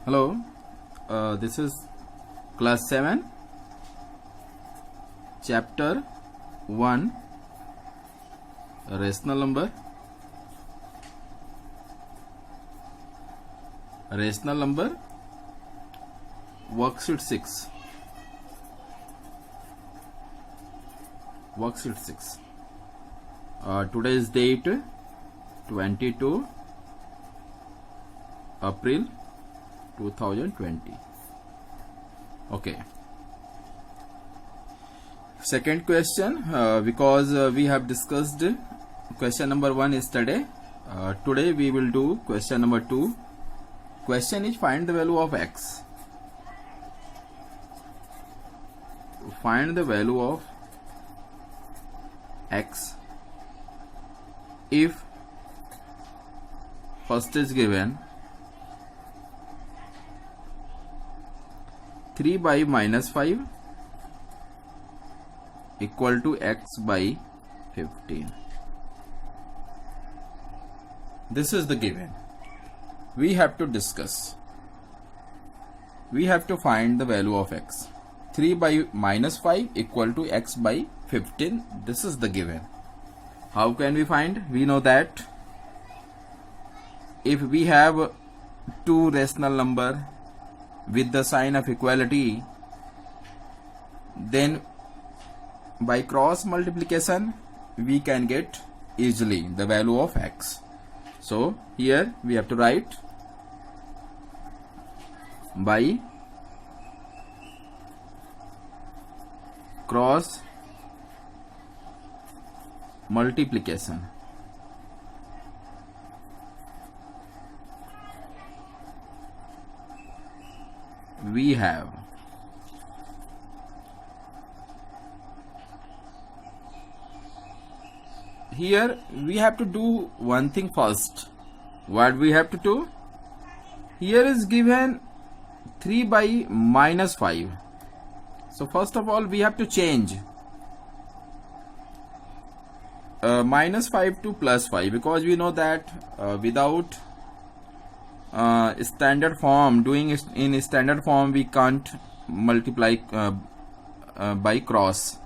Hello, this is class 7, chapter 1, rational number. Rational number, worksheet 6. Worksheet 6. Today's date 22 April 2020. Okay. Second question, because we have discussed question number 1 yesterday. Today we will do question number 2. Question is find the value of x. Find the value of x if first is given 3 by minus 5 equal to x by 15. This is the given. We have to discuss. We have to find the value of x. 3 by minus 5 equal to x by 15. This is the given. How can we find? We know that if we have two rational number with the sign of equality, then by cross multiplication we can get easily the value of x. So here we have to write by cross multiplication we have here we have to do one thing first. What we have to do? Here is given 3 by minus 5. So first of all we have to change minus 5 to plus 5, because we know that without standard form, doing it in standard form, we can't multiply by cross.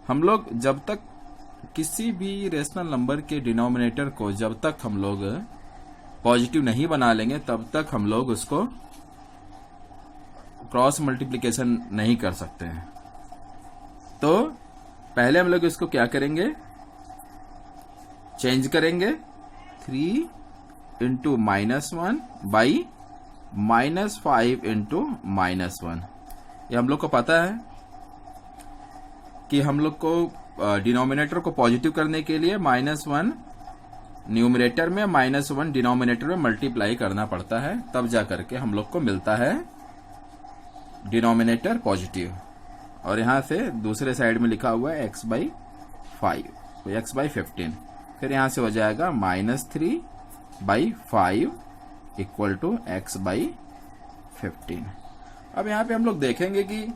हम लोग जब तक किसी भी rational number के denominator को जब तक हम लोग पॉजिटिव नहीं बना लेंगे तब तक हम लोग उसको क्रॉस मल्टीप्लिकेशन नहीं कर सकते हैं. तो पहले हम लोग इसको क्या करेंगे? चेंज करेंगे 3 into minus 1 by minus 5 into minus 1. ये हम लोग को पता है कि हम लोग को डिनोमिनेटर को पॉजिटिव करने के लिए माइनस 1 न्यूमरेटर में माइनस 1 डिनोमिनेटर में मल्टीप्लाई करना पड़ता है, तब जा करके हम लोग को मिलता है डिनोमिनेटर पॉजिटिव. और यहां से दूसरे साइड में लिखा हुआ है x बाई 5, तो x बाई 15. फिर यहां से हो जाएगा minus 3 by 5 equal to x by 15. अब यहां पे हम लोग देखेंगे कि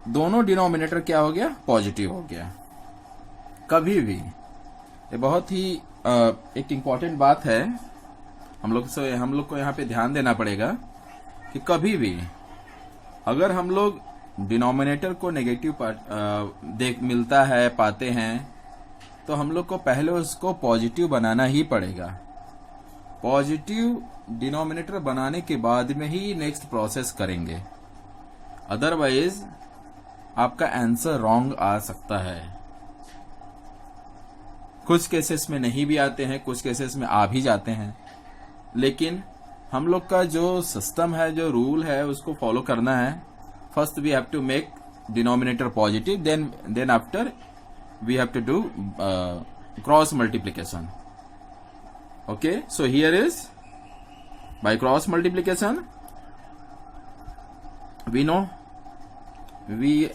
दोनों डिनोमिनेटर क्या हो गया? पॉजिटिव हो गया. कभी भी ये बहुत ही एक इम्पॉर्टेंट बात है, हम लोग को यहाँ पे ध्यान देना पड़ेगा कि कभी भी अगर हम लोग डिनोमिनेटर को नेगेटिव मिलता है, पाते हैं, तो हम लोग को पहले उसको पॉजिटिव बनाना ही पड़ेगा. पॉजिटिव डिनोमिनेटर बनाने के बाद में ही नेक्स्ट प्रोसेस करेंगे, अदरवाइज आपका आंसर रॉन्ग आ सकता है. कुछ केसेस में नहीं भी आते हैं, कुछ केसेस में आ भी जाते हैं, लेकिन हम लोग का जो सिस्टम है, जो रूल है, उसको फॉलो करना है. First we have to make denominator positive, then after we have to do cross multiplication. Okay, so here is by cross multiplication we know we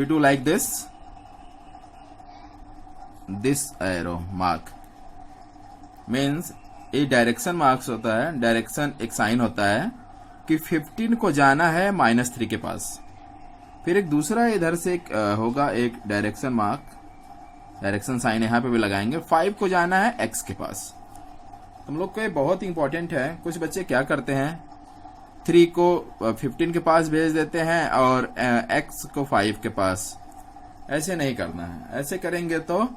do like this arrow mark means ये direction marks होता है. Direction एक sign होता है कि 15 को जाना है -3 के पास. फिर एक दूसरा इधर से होगा एक डायरेक्शन मार्क, डायरेक्शन साइन यहाँ पे भी लगाएंगे. 5 को जाना है x के पास. तुम लोग को ये बहुत इंपॉर्टेंट है। कुछ बच्चे क्या करते हैं, 3 को 15 के पास भेज देते हैं और x को 5 के पास। ऐसे नहीं करना है, ऐसे करेंगे तो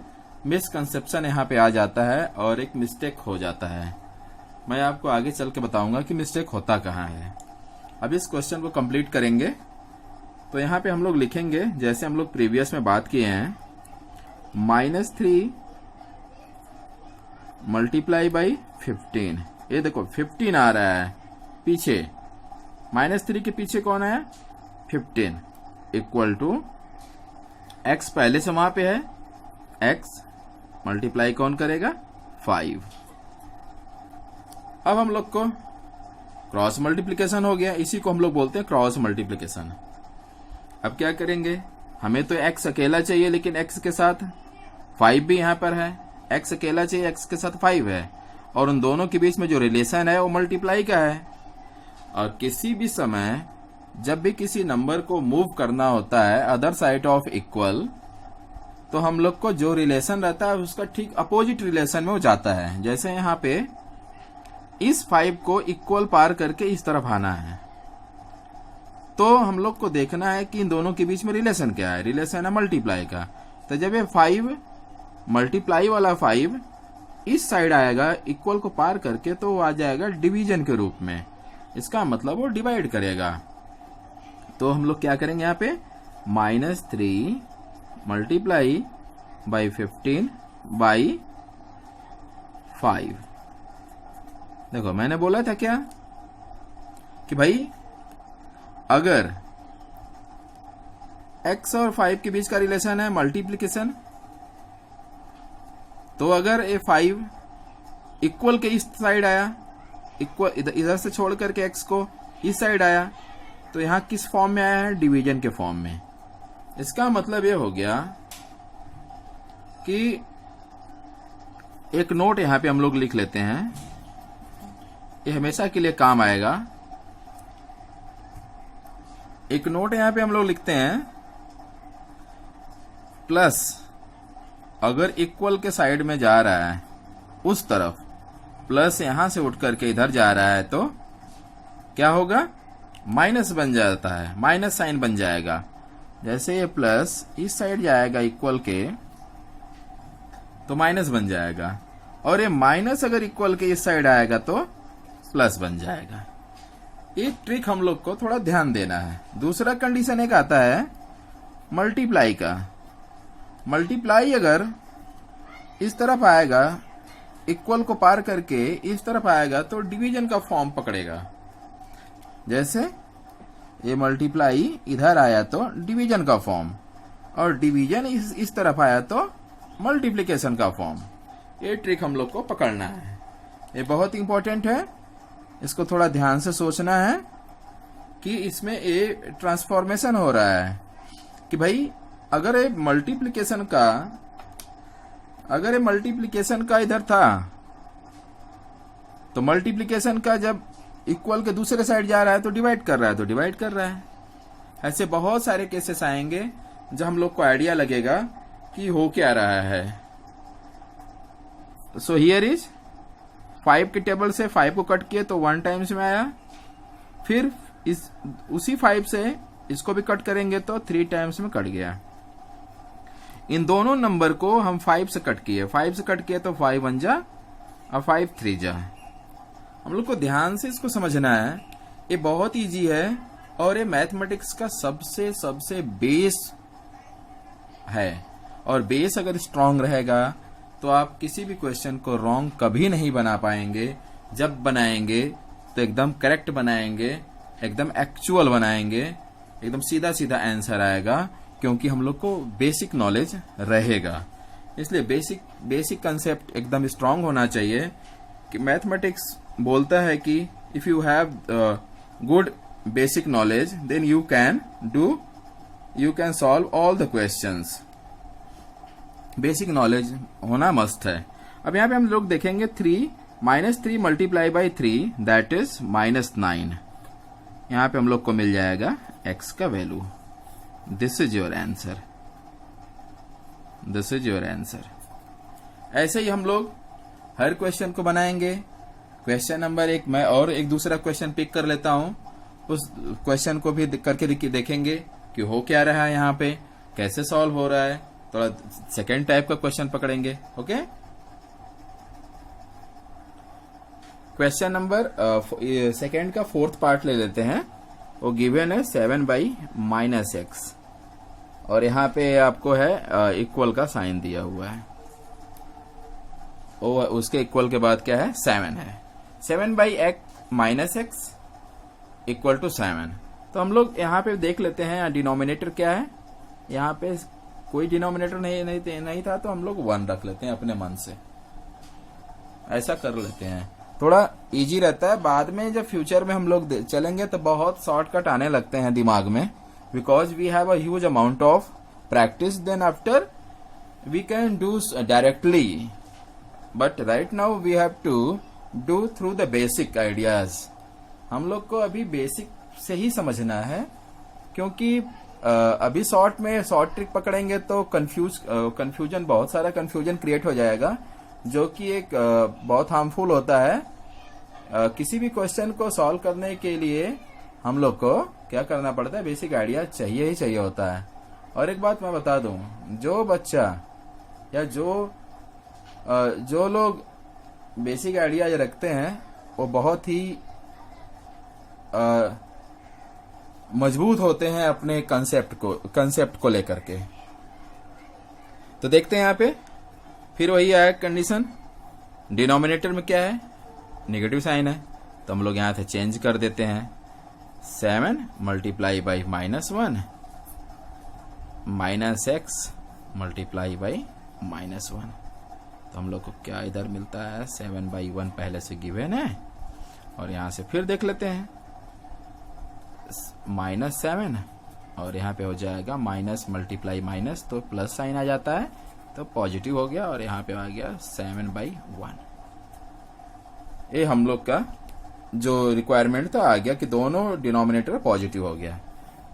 मिसकंसेप्शन यहाँ पे आ जाता है और एक मिस्टेक हो जाता है। मैं आपको आगे चल के बताऊंगा कि मिस्टेक होता कहाँ है। अब इस क्वेश्चन को कंप्लीट करेंगे तो यहाँ पे हम लोग लिखेंगे जैसे हम लोग प्रीवियस में बात किए हैं, -3 मल्टीप्लाई बाई 15। ये देखो 15 आ रहा है पीछे, -3 के पीछे कौन है, 15 इक्वल टू x पहले से वहां पे है, x मल्टीप्लाई कौन करेगा, 5। अब हम लोग को क्रॉस मल्टीप्लिकेशन हो गया, इसी को हम लोग बोलते हैं क्रॉस मल्टीप्लिकेशन। अब क्या करेंगे, हमें तो x अकेला चाहिए लेकिन x के साथ 5 भी यहां पर है। x अकेला चाहिए, x के साथ 5 है और उन दोनों के बीच में जो रिलेशन है वो मल्टीप्लाई का है। और किसी भी समय जब भी किसी नंबर को मूव करना होता है अदर साइड ऑफ इक्वल, तो हम लोग को जो रिलेशन रहता है उसका ठीक अपोजिट रिलेशन में वो जाता है। जैसे यहाँ पे इस 5 को इक्वल पार करके इस तरफ आना है, तो हम लोग को देखना है कि इन दोनों के बीच में रिलेशन क्या है। रिलेशन है मल्टीप्लाई का। तो जब ये 5 मल्टीप्लाई वाला 5 इस साइड आएगा इक्वल को पार करके, तो वो आ जाएगा डिवीजन के रूप में। इसका मतलब वो डिवाइड करेगा। तो हम लोग क्या करेंगे यहाँ पे, -3 मल्टीप्लाई बाई 15 बाई 5। देखो मैंने बोला था क्या कि भाई अगर x और 5 के बीच का रिलेशन है मल्टीप्लिकेशन, तो अगर ये 5 इक्वल के इस साइड आया, इक्वल इधर से छोड़ करके x को इस साइड आया, तो यहां किस फॉर्म में आया है, डिवीजन के फॉर्म में। इसका मतलब ये हो गया कि एक नोट यहां पे हम लोग लिख लेते हैं, ये हमेशा के लिए काम आएगा। एक नोट यहां पे हम लोग लिखते हैं, प्लस अगर इक्वल के साइड में जा रहा है उस तरफ, प्लस यहां से उठ करके इधर जा रहा है, तो क्या होगा, माइनस बन जाता है, माइनस साइन बन जाएगा। जैसे ये प्लस इस साइड जाएगा इक्वल के, तो माइनस बन जाएगा, और ये माइनस अगर इक्वल के इस साइड आएगा तो प्लस बन जाएगा। एक ट्रिक हम लोग को थोड़ा ध्यान देना है। दूसरा कंडीशन एक आता है मल्टीप्लाई का। मल्टीप्लाई अगर इस तरफ आएगा, इक्वल को पार करके इस तरफ आएगा, तो डिवीजन का फॉर्म पकड़ेगा। जैसे ये मल्टीप्लाई इधर आया तो डिवीजन का फॉर्म, और डिवीजन इस तरफ आया तो मल्टीप्लिकेशन का फॉर्म। ये ट्रिक हम लोग को पकड़ना है, ये बहुत इंपॉर्टेंट है। इसको थोड़ा ध्यान से सोचना है कि इसमें ये ट्रांसफॉर्मेशन हो रहा है कि भाई अगर ये मल्टीप्लिकेशन का इधर था, तो मल्टीप्लिकेशन का जब इक्वल के दूसरे साइड जा रहा है तो डिवाइड कर रहा है, तो डिवाइड कर रहा है। ऐसे बहुत सारे केसेस आएंगे जब हम लोग को आइडिया लगेगा कि हो क्या रहा है। सो हियर इज 5 के टेबल से 5 को कट किए तो 1 टाइम्स में आया, फिर उसी 5 से इसको भी कट करेंगे तो 3 टाइम्स में कट गया। इन दोनों नंबर को हम 5 से कट किए, 5 से कट किए तो 5 1 जा और 5 3 जा। हम लोग को ध्यान से इसको समझना है, ये बहुत इजी है और ये मैथमेटिक्स का सबसे बेस है। और बेस अगर स्ट्रांग रहेगा तो आप किसी भी क्वेश्चन को रॉन्ग कभी नहीं बना पाएंगे। जब बनाएंगे तो एकदम करेक्ट बनाएंगे, एकदम एक्चुअल बनाएंगे, एकदम सीधा सीधा आंसर आएगा, क्योंकि हम लोग को बेसिक नॉलेज रहेगा। इसलिए बेसिक कंसेप्ट एकदम स्ट्रांग होना चाहिए। कि मैथमेटिक्स बोलता है कि if you have good basic knowledge then you can solve all the questions. Basic knowledge होना मस्ट है। अब यहाँ पे हम लोग देखेंगे -3 मल्टीप्लाई बाई 3 दैट इज -9। यहाँ पे हम लोग को मिल जाएगा x का value. This is your answer, this is your answer. ऐसे ही हम लोग हर क्वेश्चन को बनाएंगे क्वेश्चन नंबर 1 मैं और एक दूसरा क्वेश्चन पिक कर लेता हूं, उस क्वेश्चन को भी करके देखेंगे कि हो क्या रहा है, यहाँ पे कैसे सॉल्व हो रहा है। थोड़ा सेकेंड टाइप का क्वेश्चन पकड़ेंगे। ओके, क्वेश्चन नंबर सेकेंड का फोर्थ पार्ट ले लेते हैं। वो गिवन है 7/-x और यहाँ पे आपको है इक्वल का साइन दिया हुआ है, और उसके इक्वल के बाद क्या है 7 है। 7/-x equal to 7। तो हम लोग यहाँ पे देख लेते हैं डिनोमिनेटर क्या है। यहाँ पे कोई डिनोमिनेटर नहीं था, तो हम लोग 1 रख लेते हैं अपने मन से, ऐसा कर लेते हैं, थोड़ा इजी रहता है। बाद में जब फ्यूचर में हम लोग चलेंगे तो बहुत शॉर्टकट आने लगते हैं दिमाग में, because we have a huge amount of practice, then after we can do directly, but right now we have to do through the basic ideas. हम लोग को अभी बेसिक से ही समझना है, क्योंकि अभी शॉर्ट ट्रिक पकड़ेंगे तो कंफ्यूजन, बहुत सारा कंफ्यूजन क्रिएट हो जाएगा, जो कि एक बहुत हार्मफुल होता है। किसी भी क्वेश्चन को सॉल्व करने के लिए हम लोग को क्या करना पड़ता है, बेसिक आइडिया चाहिए ही चाहिए होता है। और एक बात मैं बता दूं, जो बच्चा या जो लोग बेसिक आइडिया रखते हैं वो बहुत ही मजबूत होते हैं अपने कंसेप्ट को लेकर के। तो देखते हैं यहाँ पे फिर वही आया कंडीशन, डिनोमिनेटर में क्या है, नेगेटिव साइन है, तो हम लोग यहां से चेंज कर देते हैं। 7 multiply by -1 -x multiply by -1, तो हम लोग को क्या इधर मिलता है 7/1 पहले से गिवन है, और यहां से फिर देख लेते हैं -7 और यहाँ पे हो जाएगा माइनस मल्टीप्लाई माइनस, तो प्लस साइन आ जाता है, तो पॉजिटिव हो गया, और यहाँ पे आ गया 7/1। ये हम लोग का जो रिक्वायरमेंट था आ गया कि दोनों डिनोमिनेटर पॉजिटिव हो गया।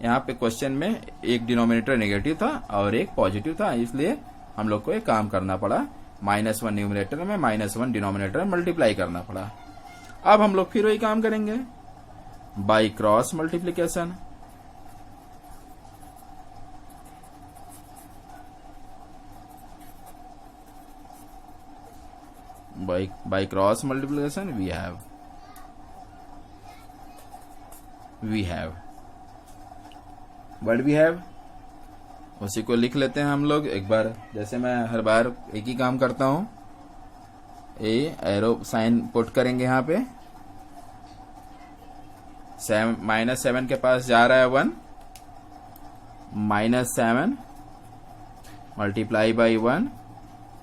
यहाँ पे क्वेश्चन में एक डिनोमिनेटर नेगेटिव था और एक पॉजिटिव था, इसलिए हम लोग को एक काम करना पड़ा, -1 न्यूमिनेटर में -1 डिनोमिनेटर में मल्टीप्लाई करना पड़ा। अब हम लोग फिर वही काम करेंगे by cross multiplication. by cross multiplication we have what we have, उसी को लिख लेते हैं हम लोग एक बार। जैसे मैं हर बार एक ही काम करता हूं, एरो साइन पुट करेंगे यहाँ पे, -7 के पास जा रहा है 1, -7 multiply by 1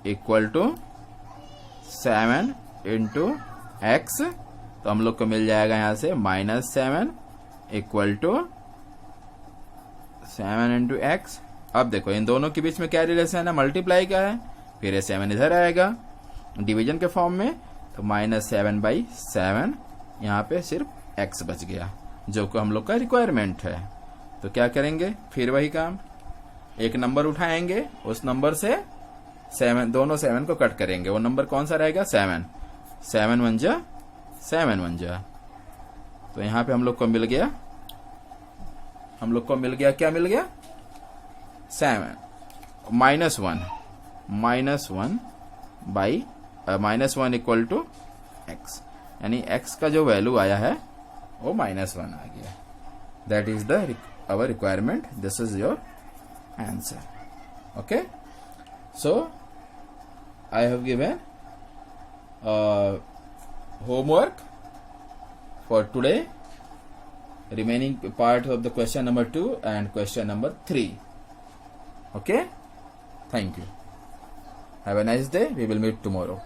equal to 7 into x, तो हम लोग को मिल जाएगा यहां से -7 इक्वल टू 7 इंटू एक्स। अब देखो इन दोनों के बीच में क्या रिलेशन है, मल्टीप्लाई का है, फिर 7 इधर आएगा डिवीजन के फॉर्म में, तो -7/7 यहाँ पे सिर्फ एक्स बच गया, जो कि हम लोग का रिक्वायरमेंट है। तो क्या करेंगे, फिर वही काम, एक नंबर उठाएंगे, उस नंबर से 7 दोनों 7 को कट करेंगे, वो नंबर कौन सा रहेगा 7 1 जा 7 1 जा, तो यहाँ पे हम लोग को मिल गया क्या मिल गया 7 -1 इक्वल टू एक्स, यानी एक्स का जो वैल्यू आया है वो -1 आ गया। That is the our requirement, this is your answer. Okay, so I have given homework for today, remaining part of the question number 2 and question number 3. Okay, thank you, have a nice day, we will meet tomorrow.